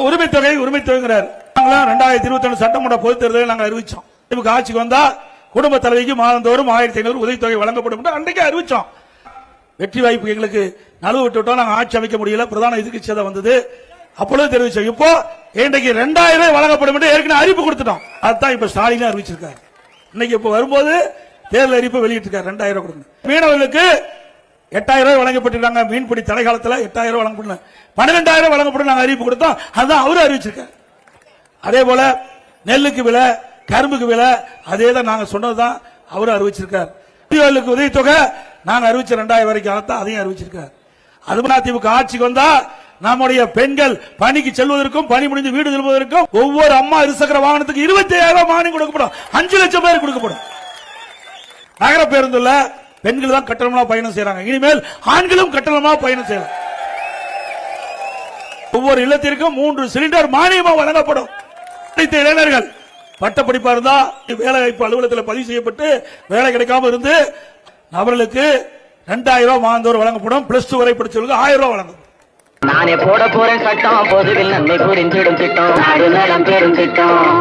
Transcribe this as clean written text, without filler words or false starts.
உரிமை தொகைங்கிறார். 2021 சட்டமன்ற பொதுத் தேர்தலில் நாங்கள் அறிவிச்சோம். திமுக ஆட்சிக்கு வந்தா குடும்ப தலைவிக்கு மாதந்தோறும் 1500 உதவித்தொகை வழங்கப்படும் அன்றைக்கே அறிவிச்சோம். வெற்றி வாய்ப்பு எங்களுக்கு நழுவு விட்டுவிட்டோம். நாங்கள் ஆட்சி அமைக்க முடியல. பிரதான எதிர்க்கட்சி தான் வந்தது. அப்பொழுது தெரிவிச்சோம். இப்போ இன்றைக்கு 2000 ரூபாய் வழங்கப்படும் என்று ஏற்கனவே அறிவிப்பு கொடுத்துட்டோம். அதுதான் இப்ப ஸ்டாலின் அறிவிச்சிருக்காரு. இன்னைக்கு இப்ப வரும்போது தேர்தல் அறிவிப்பு வெளியிட்டிருக்காரு. 2000 ரூபாய் கொடுங்க. மீனவர்களுக்கு 8000 ரூபாய் வழங்கப்பட்டிருக்காங்க. மீன்பிடி தடை காலத்தில் 8000 ரூபாய் வழங்கப்படும். 12000 வழங்கப்படும் நாங்கள் அறிவிப்பு கொடுத்தோம். அதுதான் அவரு அறிவிச்சிருக்காரு. அதே போல நெல்லுக்கு விலை, கரும்புக்கு விலை, அதே தான் நாங்க சொன்னதுதான் அவரு அறிவிச்சிருக்காரு. உதவித்தொகை நாங்க அறிவிச்ச 2000 வரைக்கும் அதையும் அறிவிச்சிருக்காரு. அது திமுக ஆட்சிக்கு வந்தா நம்முடைய பெண்கள் பணிக்கு செல்வதற்கும் பணி முடிந்து வீடு திரும்புவதற்கும் ஒவ்வொரு அம்மா இருசக்கர வாகனத்துக்கு 25000 மானியம் கொடுக்கப்படும். 5 லட்சம் பேர் கொடுக்கப்படும். நகர பேருந்துல பெண்கள் தான் கட்டணமா பயணம் செய்யறாங்க. இனிமேல் ஆண்களும் கட்டணமா பயணம் செய்யலாம். ஒவ்வொரு இல்லத்திற்கும் 3 சிலிண்டர் மானியமா வழங்கப்படும். இளைஞர்கள் பட்டப்படிப்பா இருந்தா வேலை வாய்ப்பு அலுவலகத்தில் பதிவு செய்யப்பட்டு வேலை கிடைக்காம இருந்து அவர்களுக்கு 2000 ரூபாய் மாதந்தோறும் வழங்கப்படும். +2 வரை படிச்சவர்களுக்கு 1000 ரூபாய் வழங்கப்படும். நானே போட போறேன் சட்டம், பொதுவில் நன்மை புரிந்திடும் திட்டம், நாடு நலம் பெரும் திட்டம்.